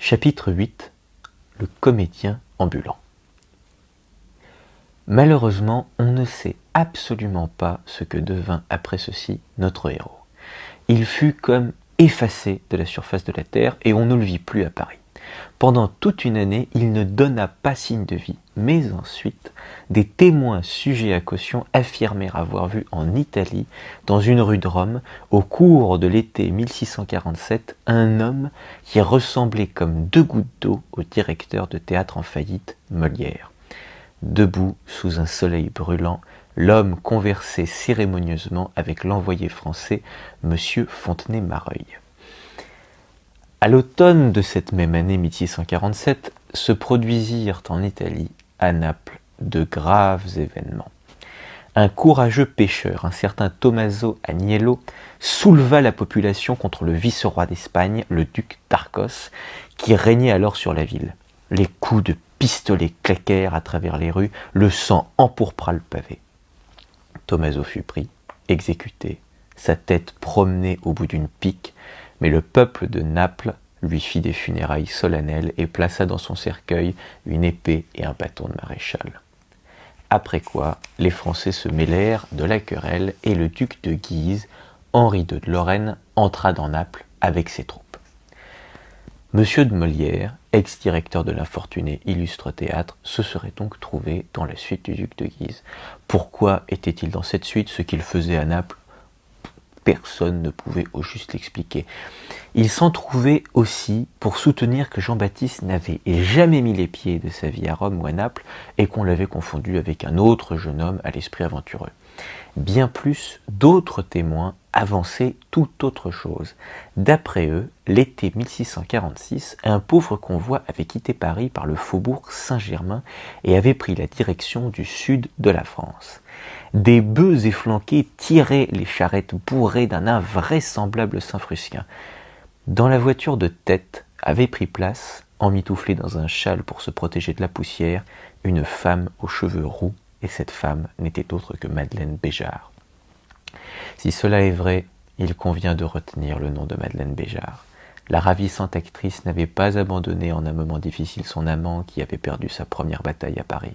Chapitre 8. Le comédien ambulant. Malheureusement, on ne sait absolument pas ce que devint après ceci notre héros. Il fut comme effacé de la surface de la terre et on ne le vit plus à Paris. Pendant toute une année, il ne donna pas signe de vie, mais ensuite, des témoins sujets à caution affirmèrent avoir vu en Italie, dans une rue de Rome, au cours de l'été 1647, un homme qui ressemblait comme deux gouttes d'eau au directeur de théâtre en faillite, Molière. Debout sous un soleil brûlant, l'homme conversait cérémonieusement avec l'envoyé français, M. Fontenay-Mareuil. À l'automne de cette même année 1647, se produisirent en Italie, à Naples, de graves événements. Un courageux pêcheur, un certain Tommaso Agnello, souleva la population contre le vice-roi d'Espagne, le duc d'Arcos, qui régnait alors sur la ville. Les coups de pistolet claquèrent à travers les rues, le sang empourpra le pavé. Tommaso fut pris, exécuté, sa tête promenée au bout d'une pique, mais le peuple de Naples lui fit des funérailles solennelles et plaça dans son cercueil une épée et un bâton de maréchal. Après quoi, les Français se mêlèrent de la querelle et le duc de Guise, Henri II de Lorraine, entra dans Naples avec ses troupes. Monsieur de Molière, ex-directeur de l'infortuné illustre théâtre, se serait donc trouvé dans la suite du duc de Guise. Pourquoi était-il dans cette suite? Ce qu'il faisait à Naples, personne ne pouvait au juste l'expliquer. Il s'en trouvait aussi pour soutenir que Jean-Baptiste n'avait jamais mis les pieds de sa vie à Rome ou à Naples et qu'on l'avait confondu avec un autre jeune homme à l'esprit aventureux. Bien plus, d'autres témoins avançaient tout autre chose. D'après eux, l'été 1646, un pauvre convoi avait quitté Paris par le faubourg Saint-Germain et avait pris la direction du sud de la France. Des bœufs efflanqués tiraient les charrettes bourrées d'un invraisemblable Saint-Frusquin. Dans la voiture de tête avait pris place, emmitouflée dans un châle pour se protéger de la poussière, une femme aux cheveux roux, et cette femme n'était autre que Madeleine Béjart. Si cela est vrai, il convient de retenir le nom de Madeleine Béjart. La ravissante actrice n'avait pas abandonné en un moment difficile son amant qui avait perdu sa première bataille à Paris.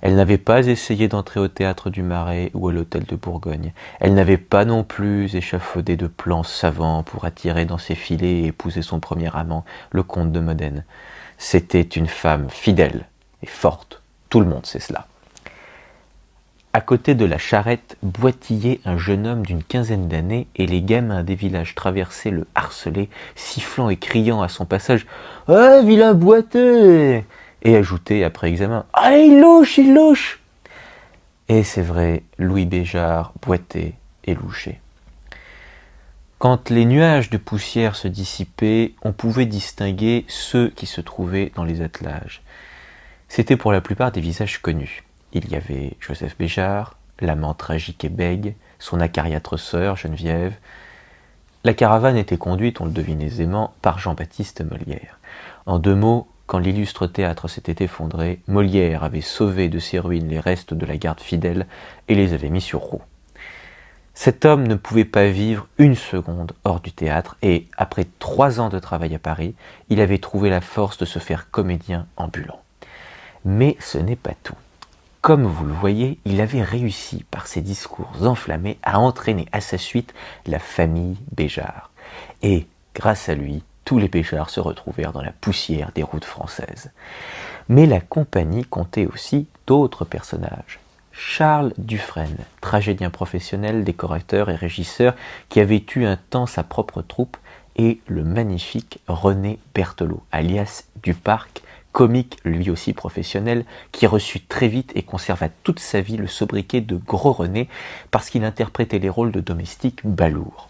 Elle n'avait pas essayé d'entrer au théâtre du Marais ou à l'hôtel de Bourgogne. Elle n'avait pas non plus échafaudé de plans savants pour attirer dans ses filets et épouser son premier amant, le comte de Modène. C'était une femme fidèle et forte, tout le monde sait cela. À côté de la charrette boitillait un jeune homme d'une quinzaine d'années et les gamins des villages traversés le harcelaient, sifflant et criant à son passage « Ah, vilain boiteux !» et ajoutaient après examen « Ah, il louche, il louche !» Et c'est vrai, Louis Béjart boitait et louchait. Quand les nuages de poussière se dissipaient, on pouvait distinguer ceux qui se trouvaient dans les attelages. C'étaient pour la plupart des visages connus. Il y avait Joseph Béjart, l'amant tragique et bègue, son acariâtre sœur, Geneviève. La caravane était conduite, on le devine aisément, par Jean-Baptiste Molière. En deux mots, quand l'illustre théâtre s'était effondré, Molière avait sauvé de ses ruines les restes de la garde fidèle et les avait mis sur roue. Cet homme ne pouvait pas vivre une seconde hors du théâtre et, après 3 ans de travail à Paris, il avait trouvé la force de se faire comédien ambulant. Mais ce n'est pas tout. Comme vous le voyez, il avait réussi par ses discours enflammés à entraîner à sa suite la famille Béjart. Et, grâce à lui, tous les Béjart se retrouvèrent dans la poussière des routes françaises. Mais la compagnie comptait aussi d'autres personnages. Charles Dufresne, tragédien professionnel, décorateur et régisseur qui avait eu un temps sa propre troupe, et le magnifique René Berthelot, alias Duparc, comique lui aussi professionnel, qui reçut très vite et conserva toute sa vie le sobriquet de Gros René parce qu'il interprétait les rôles de domestiques balourds.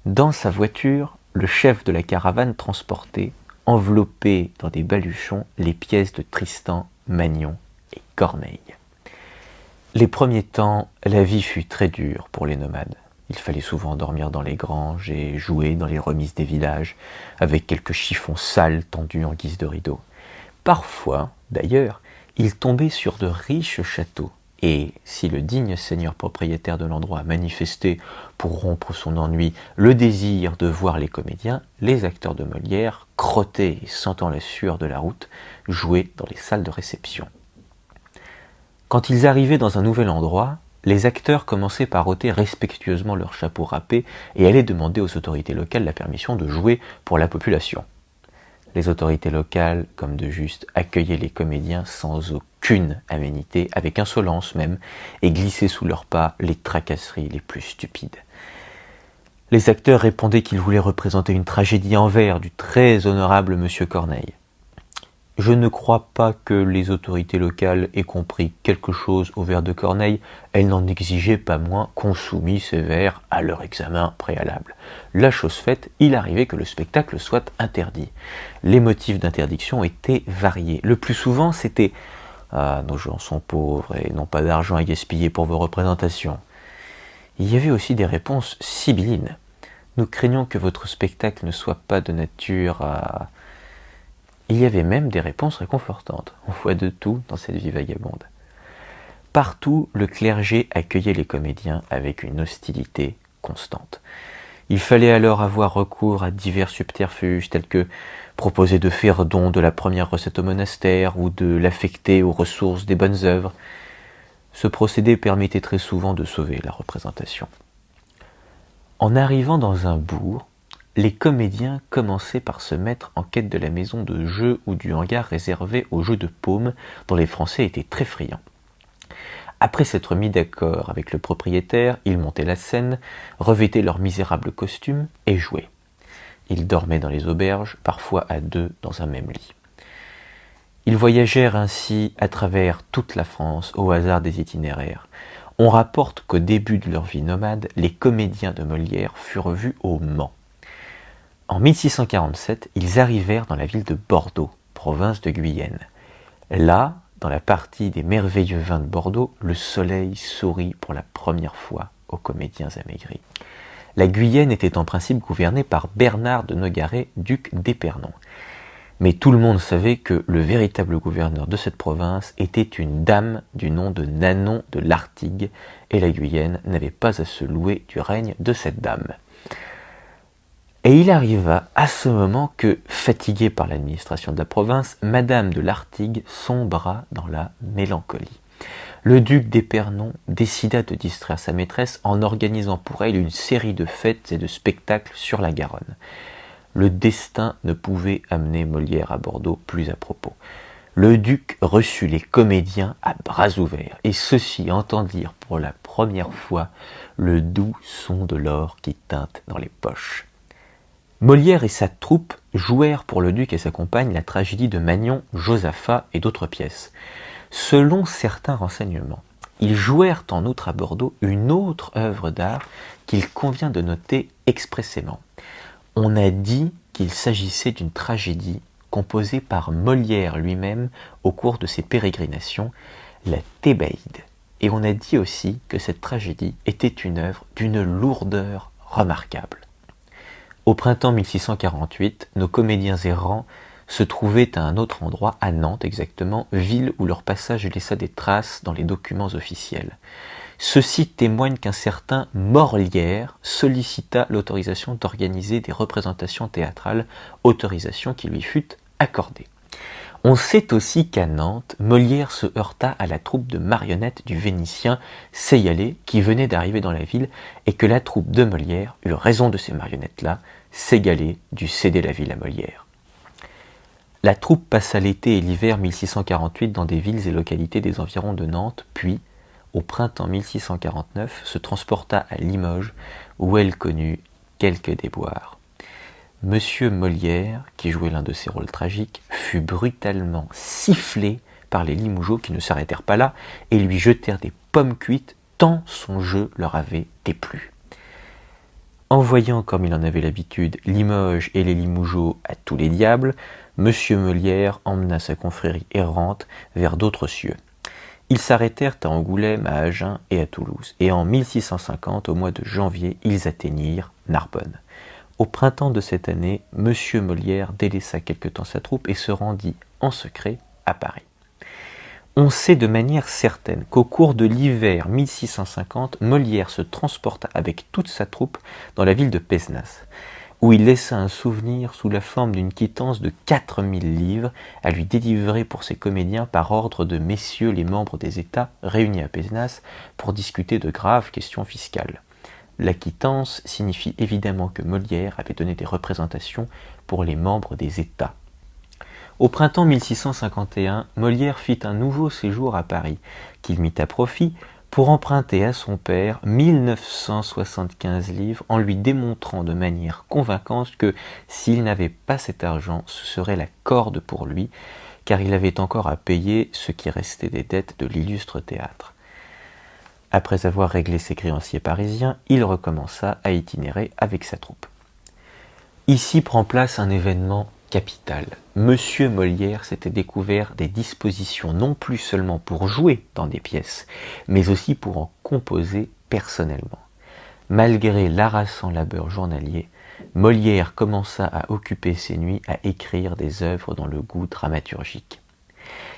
Dans sa voiture, le chef de la caravane transportait, enveloppé dans des baluchons, les pièces de Tristan, Magnon et Corneille. Les premiers temps, la vie fut très dure pour les nomades. Il fallait souvent dormir dans les granges et jouer dans les remises des villages, avec quelques chiffons sales tendus en guise de rideaux. Parfois, d'ailleurs, ils tombaient sur de riches châteaux, Et si le digne seigneur propriétaire de l'endroit a manifesté, pour rompre son ennui, le désir de voir les comédiens, les acteurs de Molière, crottés et sentant la sueur de la route, jouaient dans les salles de réception. Quand ils arrivaient dans un nouvel endroit, les acteurs commençaient par ôter respectueusement leurs chapeaux râpés et allaient demander aux autorités locales la permission de jouer pour la population. Les autorités locales, comme de juste, accueillaient les comédiens sans aucune aménité, avec insolence même, et glissaient sous leurs pas les tracasseries les plus stupides. Les acteurs répondaient qu'ils voulaient représenter une tragédie en vers du très honorable Monsieur Corneille. Je ne crois pas que les autorités locales aient compris quelque chose aux vers de Corneille, elles n'en exigeaient pas moins qu'on soumît ces vers à leur examen préalable. La chose faite, il arrivait que le spectacle soit interdit. Les motifs d'interdiction étaient variés. Le plus souvent, c'était « Ah, nos gens sont pauvres et n'ont pas d'argent à gaspiller pour vos représentations ». Il y avait aussi des réponses sibyllines. « Nous craignons que votre spectacle ne soit pas de nature à... » Il y avait même des réponses réconfortantes. On voit de tout dans cette vie vagabonde. Partout, le clergé accueillait les comédiens avec une hostilité constante. Il fallait alors avoir recours à divers subterfuges tels que proposer de faire don de la première recette au monastère ou de l'affecter aux ressources des bonnes œuvres. Ce procédé permettait très souvent de sauver la représentation. En arrivant dans un bourg, les comédiens commençaient par se mettre en quête de la maison de jeu ou du hangar réservé aux jeux de paume dont les Français étaient très friands. Après s'être mis d'accord avec le propriétaire, ils montaient la scène, revêtaient leurs misérables costumes et jouaient. Ils dormaient dans les auberges, parfois à deux dans un même lit. Ils voyagèrent ainsi à travers toute la France au hasard des itinéraires. On rapporte qu'au début de leur vie nomade, les comédiens de Molière furent vus au Mans. En 1647, ils arrivèrent dans la ville de Bordeaux, province de Guyenne. Là, dans la partie des merveilleux vins de Bordeaux, le soleil sourit pour la première fois aux comédiens amaigris. La Guyenne était en principe gouvernée par Bernard de Nogaret, duc d'Épernon. Mais tout le monde savait que le véritable gouverneur de cette province était une dame du nom de Nanon de Lartigue, et la Guyenne n'avait pas à se louer du règne de cette dame. Et il arriva à ce moment que, fatiguée par l'administration de la province, Madame de Lartigue sombra dans la mélancolie. Le duc d'Épernon décida de distraire sa maîtresse en organisant pour elle une série de fêtes et de spectacles sur la Garonne. Le destin ne pouvait amener Molière à Bordeaux plus à propos. Le duc reçut les comédiens à bras ouverts, et ceux-ci entendirent pour la première fois le doux son de l'or qui tinte dans les poches. Molière et sa troupe jouèrent pour le duc et sa compagne la tragédie de Magnon, Josaphat et d'autres pièces. Selon certains renseignements, ils jouèrent en outre à Bordeaux une autre œuvre d'art qu'il convient de noter expressément. On a dit qu'il s'agissait d'une tragédie composée par Molière lui-même au cours de ses pérégrinations, la Thébaïde. Et on a dit aussi que cette tragédie était une œuvre d'une lourdeur remarquable. Au printemps 1648, nos comédiens errants se trouvaient à un autre endroit, à Nantes exactement, ville où leur passage laissa des traces dans les documents officiels. Ceci témoigne qu'un certain Morlière sollicita l'autorisation d'organiser des représentations théâtrales, autorisation qui lui fut accordée. On sait aussi qu'à Nantes, Molière se heurta à la troupe de marionnettes du Vénitien Seyalé qui venait d'arriver dans la ville et que la troupe de Molière eut raison de ces marionnettes-là, Ségalé dut céder la ville à Molière. La troupe passa l'été et l'hiver 1648 dans des villes et localités des environs de Nantes, puis, au printemps 1649, se transporta à Limoges, où elle connut quelques déboires. Monsieur Molière, qui jouait l'un de ses rôles tragiques, fut brutalement sifflé par les Limougeaux qui ne s'arrêtèrent pas là et lui jetèrent des pommes cuites tant son jeu leur avait déplu. En voyant, comme il en avait l'habitude, Limoges et les Limougeaux à tous les diables, Monsieur Molière emmena sa confrérie errante vers d'autres cieux. Ils s'arrêtèrent à Angoulême, à Agen et à Toulouse, et en 1650, au mois de janvier, ils atteignirent Narbonne. Au printemps de cette année, Monsieur Molière délaissa quelque temps sa troupe et se rendit en secret à Paris. On sait de manière certaine qu'au cours de l'hiver 1650, Molière se transporta avec toute sa troupe dans la ville de Pézenas, où il laissa un souvenir sous la forme d'une quittance de 4000 livres à lui délivrer pour ses comédiens par ordre de messieurs les membres des États réunis à Pézenas pour discuter de graves questions fiscales. La quittance signifie évidemment que Molière avait donné des représentations pour les membres des États. Au printemps 1651, Molière fit un nouveau séjour à Paris, qu'il mit à profit pour emprunter à son père 1975 livres en lui démontrant de manière convaincante que s'il n'avait pas cet argent, ce serait la corde pour lui, car il avait encore à payer ce qui restait des dettes de l'illustre théâtre. Après avoir réglé ses créanciers parisiens, il recommença à itinérer avec sa troupe. Ici prend place un événement capital. Monsieur Molière s'était découvert des dispositions non plus seulement pour jouer dans des pièces, mais aussi pour en composer personnellement. Malgré l'harassant labeur journalier, Molière commença à occuper ses nuits à écrire des œuvres dans le goût dramaturgique.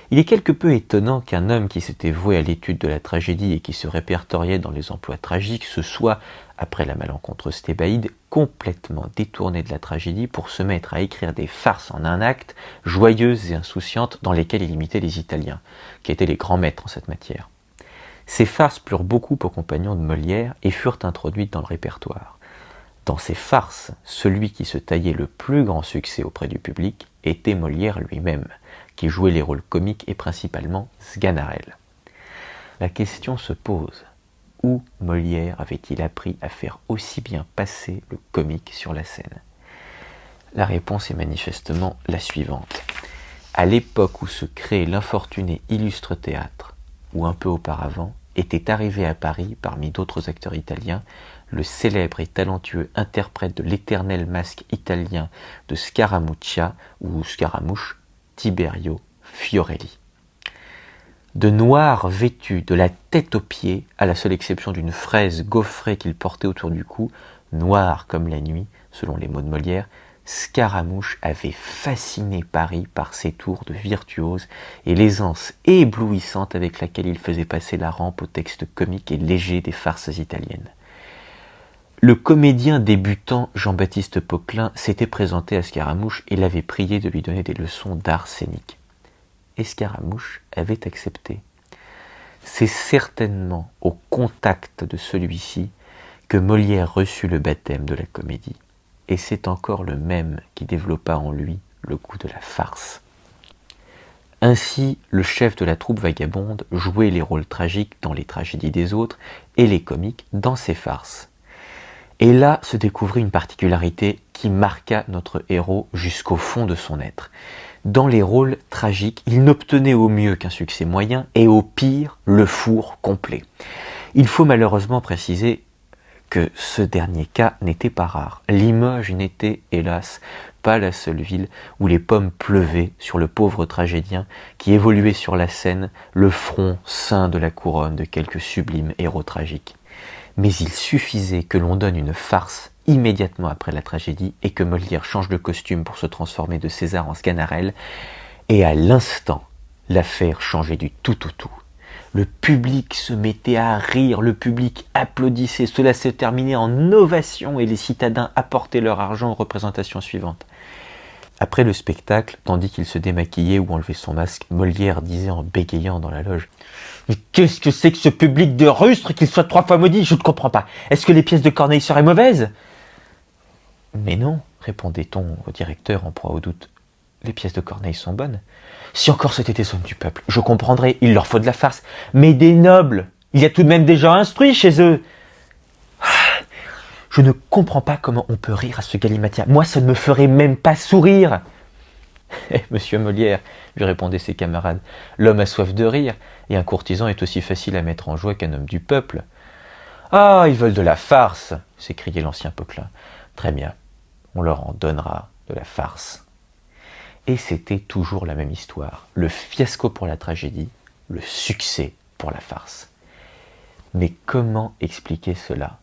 Il est quelque peu étonnant qu'un homme qui s'était voué à l'étude de la tragédie et qui se répertoriait dans les emplois tragiques se soit, après la malencontreuse Thébaïde, complètement détourné de la tragédie pour se mettre à écrire des farces en un acte, joyeuses et insouciantes, dans lesquelles il imitait les Italiens, qui étaient les grands maîtres en cette matière. Ces farces plurent beaucoup aux compagnons de Molière et furent introduites dans le répertoire. Dans ces farces, celui qui se taillait le plus grand succès auprès du public était Molière lui-même, qui jouait les rôles comiques et principalement Sganarelle. La question se pose, où Molière avait-il appris à faire aussi bien passer le comique sur la scène? La réponse est manifestement la suivante. À l'époque où se crée l'infortuné illustre théâtre, ou un peu auparavant, était arrivé à Paris, parmi d'autres acteurs italiens, le célèbre et talentueux interprète de l'éternel masque italien de Scaramuccia ou Scaramouche, Tiberio Fiorelli. De noir vêtu de la tête aux pieds, à la seule exception d'une fraise gaufrée qu'il portait autour du cou, noir comme la nuit, selon les mots de Molière, Scaramouche avait fasciné Paris par ses tours de virtuose et l'aisance éblouissante avec laquelle il faisait passer la rampe au texte comique et léger des farces italiennes. Le comédien débutant Jean-Baptiste Poquelin s'était présenté à Scaramouche et l'avait prié de lui donner des leçons d'art scénique. Et Scaramouche avait accepté. C'est certainement au contact de celui-ci que Molière reçut le baptême de la comédie. Et c'est encore le même qui développa en lui le goût de la farce. Ainsi, le chef de la troupe vagabonde jouait les rôles tragiques dans les tragédies des autres et les comiques dans ses farces. Et là se découvrit une particularité qui marqua notre héros jusqu'au fond de son être. Dans les rôles tragiques, il n'obtenait au mieux qu'un succès moyen et au pire, le four complet. Il faut malheureusement préciser que ce dernier cas n'était pas rare. Limoges n'était, hélas, pas la seule ville où les pommes pleuvaient sur le pauvre tragédien qui évoluait sur la scène, le front ceint de la couronne de quelques sublimes héros tragiques. Mais il suffisait que l'on donne une farce immédiatement après la tragédie et que Molière change de costume pour se transformer de César en Sganarelle, et à l'instant, l'affaire changeait du tout au tout. Le public se mettait à rire, le public applaudissait, cela se terminait en ovation et les citadins apportaient leur argent aux représentations suivantes. Après le spectacle, tandis qu'il se démaquillait ou enlevait son masque, Molière disait en bégayant dans la loge « Mais qu'est-ce que c'est que ce public de rustres, qu'il soit 3 fois maudit? Je ne comprends pas. Est-ce que les pièces de Corneille seraient mauvaises ?» ?»« Mais non, répondait-on au directeur en proie au doute. Les pièces de Corneille sont bonnes. Si encore c'était des hommes du peuple, je comprendrais, il leur faut de la farce. Mais des nobles, il y a tout de même des gens instruits chez eux. Je ne comprends pas comment on peut rire à ce galimatia. Moi, ça ne me ferait même pas sourire. Eh, monsieur Molière, lui répondaient ses camarades, l'homme a soif de rire, et un courtisan est aussi facile à mettre en joie qu'un homme du peuple. Ah, ils veulent de la farce, s'écriait l'ancien Poquelin. Très bien, on leur en donnera de la farce. Et c'était toujours la même histoire, le fiasco pour la tragédie, le succès pour la farce. Mais comment expliquer cela ?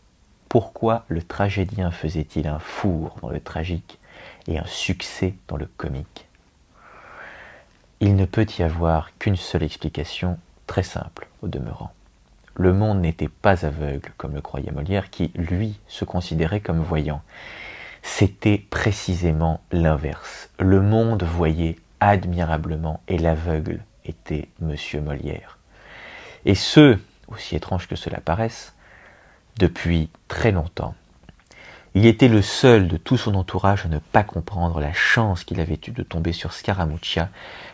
Pourquoi le tragédien faisait-il un four dans le tragique et un succès dans le comique ? Il ne peut y avoir qu'une seule explication, très simple au demeurant. Le monde n'était pas aveugle, comme le croyait Molière, qui, lui, se considérait comme voyant. C'était précisément l'inverse. Le monde voyait admirablement, et l'aveugle était Monsieur Molière. Et ce, aussi étrange que cela paraisse, depuis très longtemps. Il était le seul de tout son entourage à ne pas comprendre la chance qu'il avait eue de tomber sur Scaramuccia,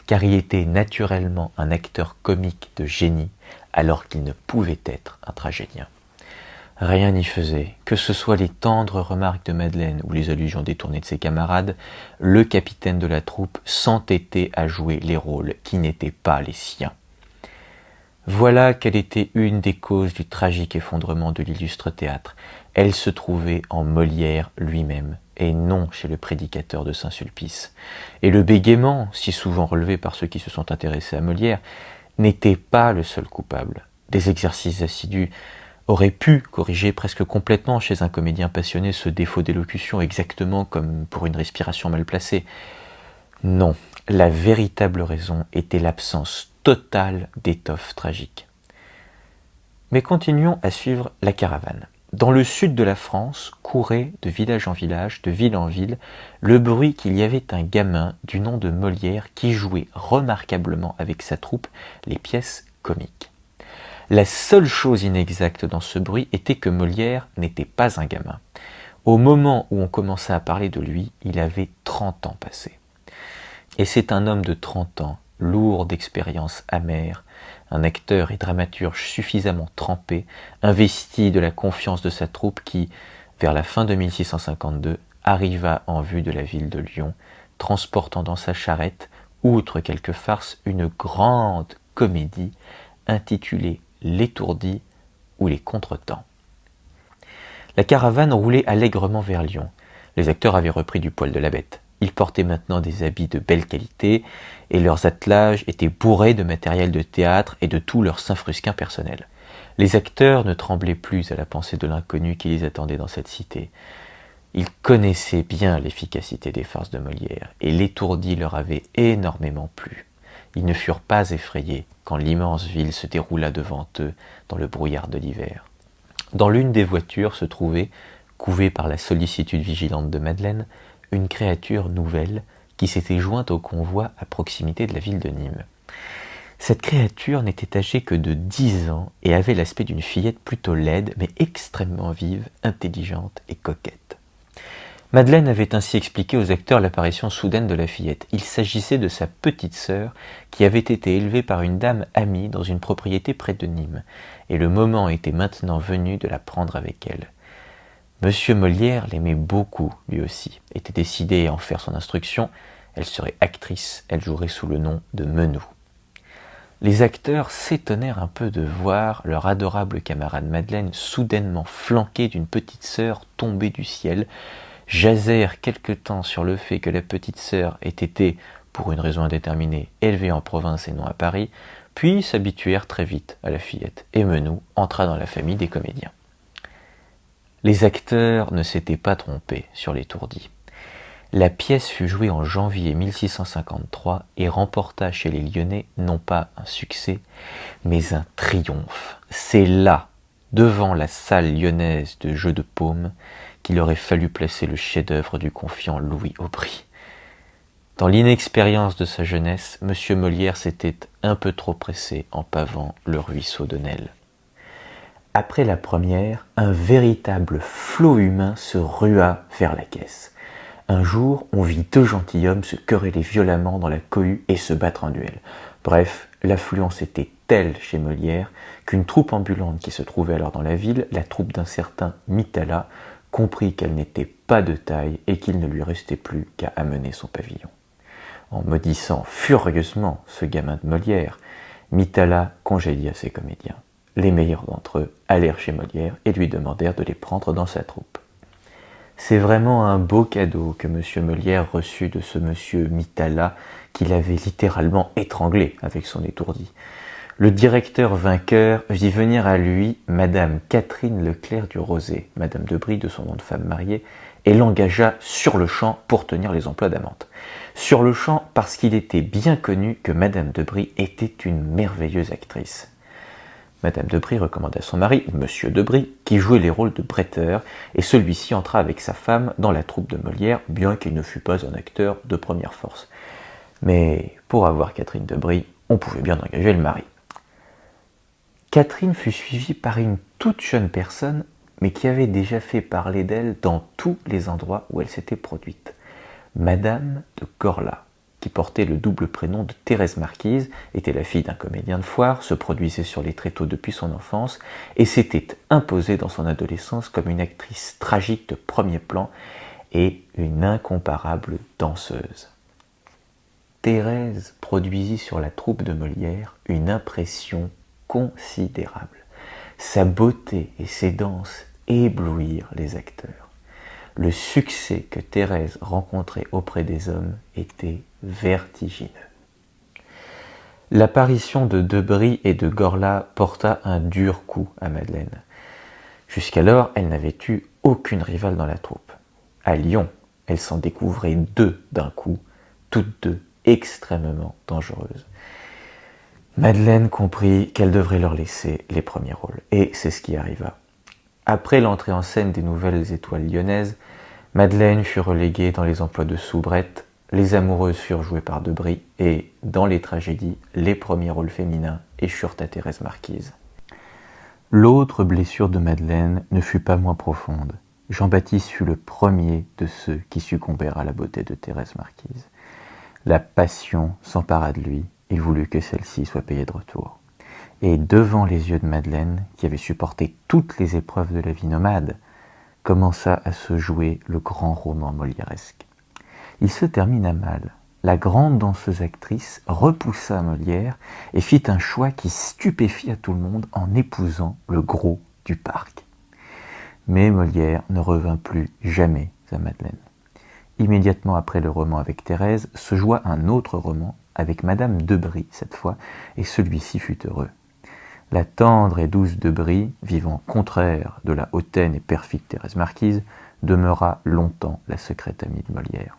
car il était naturellement un acteur comique de génie, alors qu'il ne pouvait être un tragédien. Rien n'y faisait, que ce soit les tendres remarques de Madeleine ou les allusions détournées de ses camarades, le capitaine de la troupe s'entêtait à jouer les rôles qui n'étaient pas les siens. Voilà quelle était une des causes du tragique effondrement de l'illustre théâtre. Elle se trouvait en Molière lui-même, et non chez le prédicateur de Saint-Sulpice. Et le bégaiement, si souvent relevé par ceux qui se sont intéressés à Molière, n'était pas le seul coupable. Des exercices assidus auraient pu corriger presque complètement chez un comédien passionné ce défaut d'élocution, exactement comme pour une respiration mal placée. Non, la véritable raison était l'absence totale d'étoffe tragique. Mais continuons à suivre la caravane. Dans le sud de la France, courait de village en village, de ville en ville, le bruit qu'il y avait un gamin du nom de Molière qui jouait remarquablement avec sa troupe les pièces comiques. La seule chose inexacte dans ce bruit était que Molière n'était pas un gamin. Au moment où on commença à parler de lui, il avait 30 ans passés. Et c'est un homme de 30 ans, lourd d'expériences amères, un acteur et dramaturge suffisamment trempé, investi de la confiance de sa troupe qui, vers la fin de 1652, arriva en vue de la ville de Lyon, transportant dans sa charrette, outre quelques farces, une grande comédie intitulée L'étourdi ou les contretemps. La caravane roulait allègrement vers Lyon. Les acteurs avaient repris du poil de la bête. Ils portaient maintenant des habits de belle qualité et leurs attelages étaient bourrés de matériel de théâtre et de tout leur saint-frusquin personnel. Les acteurs ne tremblaient plus à la pensée de l'inconnu qui les attendait dans cette cité. Ils connaissaient bien l'efficacité des farces de Molière et l'étourdi leur avait énormément plu. Ils ne furent pas effrayés quand l'immense ville se déroula devant eux dans le brouillard de l'hiver. Dans l'une des voitures se trouvait, couvée par la sollicitude vigilante de Madeleine, une créature nouvelle qui s'était jointe au convoi à proximité de la ville de Nîmes. Cette créature n'était âgée que de 10 ans et avait l'aspect d'une fillette plutôt laide mais extrêmement vive, intelligente et coquette. Madeleine avait ainsi expliqué aux acteurs l'apparition soudaine de la fillette. Il s'agissait de sa petite sœur qui avait été élevée par une dame amie dans une propriété près de Nîmes, et le moment était maintenant venu de la prendre avec elle. Monsieur Molière l'aimait beaucoup, lui aussi, était décidé à en faire son instruction. Elle serait actrice, elle jouerait sous le nom de Menou. Les acteurs s'étonnèrent un peu de voir leur adorable camarade Madeleine soudainement flanquée d'une petite sœur tombée du ciel, jasèrent quelque temps sur le fait que la petite sœur ait été, pour une raison indéterminée, élevée en province et non à Paris, puis s'habituèrent très vite à la fillette, et Menou entra dans la famille des comédiens. Les acteurs ne s'étaient pas trompés sur l'étourdi. La pièce fut jouée en janvier 1653 et remporta chez les Lyonnais non pas un succès, mais un triomphe. C'est là, devant la salle lyonnaise de Jeu de Paume, qu'il aurait fallu placer le chef-d'œuvre du confiant Louis Aubry. Dans l'inexpérience de sa jeunesse, M. Molière s'était un peu trop pressé en pavant le ruisseau de Nesle. Après la première, un véritable flot humain se rua vers la caisse. Un jour, on vit deux gentilshommes se quereller violemment dans la cohue et se battre en duel. Bref, l'affluence était telle chez Molière qu'une troupe ambulante qui se trouvait alors dans la ville, la troupe d'un certain Mitala, comprit qu'elle n'était pas de taille et qu'il ne lui restait plus qu'à amener son pavillon. En maudissant furieusement ce gamin de Molière, Mitala congédia ses comédiens. Les meilleurs d'entre eux allèrent chez Molière et lui demandèrent de les prendre dans sa troupe. C'est vraiment un beau cadeau que M. Molière reçut de ce monsieur Mitala qu'il avait littéralement étranglé avec son étourdi. Le directeur vainqueur vit venir à lui Madame Catherine Leclerc du Rosay, Madame de Brie de son nom de femme mariée, et l'engagea sur-le-champ pour tenir les emplois d'amante. Sur-le-champ parce qu'il était bien connu que Madame de Brie était une merveilleuse actrice. Madame de Brie recommanda son mari, Monsieur de Brie, qui jouait les rôles de bretteur, et celui-ci entra avec sa femme dans la troupe de Molière, bien qu'il ne fût pas un acteur de première force. Mais pour avoir Catherine de Brie, on pouvait bien engager le mari. Catherine fut suivie par une toute jeune personne, mais qui avait déjà fait parler d'elle dans tous les endroits où elle s'était produite. Madame de Gorlat, qui portait le double prénom de Thérèse Marquise, était la fille d'un comédien de foire, se produisait sur les tréteaux depuis son enfance et s'était imposée dans son adolescence comme une actrice tragique de premier plan et une incomparable danseuse. Thérèse produisit sur la troupe de Molière une impression considérable. Sa beauté et ses danses éblouirent les acteurs. Le succès que Thérèse rencontrait auprès des hommes était vertigineux. L'apparition de Brie et de Gorlat porta un dur coup à Madeleine. Jusqu'alors, elle n'avait eu aucune rivale dans la troupe. À Lyon, elle s'en découvrait deux d'un coup, toutes deux extrêmement dangereuses. Madeleine comprit qu'elle devrait leur laisser les premiers rôles, et c'est ce qui arriva. Après l'entrée en scène des nouvelles étoiles lyonnaises, Madeleine fut reléguée dans les emplois de soubrette, les amoureuses furent jouées par de Brie, et, dans les tragédies, les premiers rôles féminins échurent à Thérèse Marquise. L'autre blessure de Madeleine ne fut pas moins profonde. Jean-Baptiste fut le premier de ceux qui succombèrent à la beauté de Thérèse Marquise. La passion s'empara de lui, il voulut que celle-ci soit payée de retour. Et devant les yeux de Madeleine, qui avait supporté toutes les épreuves de la vie nomade, commença à se jouer le grand roman molièresque. Il se termina mal. La grande danseuse actrice repoussa Molière et fit un choix qui stupéfia tout le monde en épousant le gros du parc. Mais Molière ne revint plus jamais à Madeleine. Immédiatement après le roman avec Thérèse, se joua un autre roman avec Madame de Brie cette fois, et celui-ci fut heureux. La tendre et douce de Brie, vivant contraire de la hautaine et perfide Thérèse Marquise, demeura longtemps la secrète amie de Molière.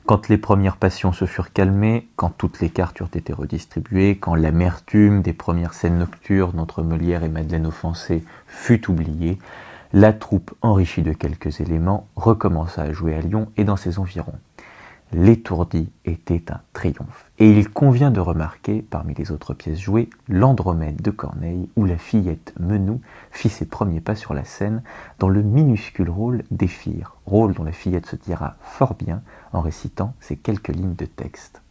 Quand les premières passions se furent calmées, quand toutes les cartes eurent été redistribuées, quand l'amertume des premières scènes nocturnes entre Molière et Madeleine offensée fut oubliée, la troupe, enrichie de quelques éléments, recommença à jouer à Lyon et dans ses environs. L'Étourdi était un triomphe, et il convient de remarquer, parmi les autres pièces jouées, l'Andromède de Corneille, où la fillette Menou fit ses premiers pas sur la scène dans le minuscule rôle d'Éphire, rôle dont la fillette se tira fort bien en récitant ces quelques lignes de texte.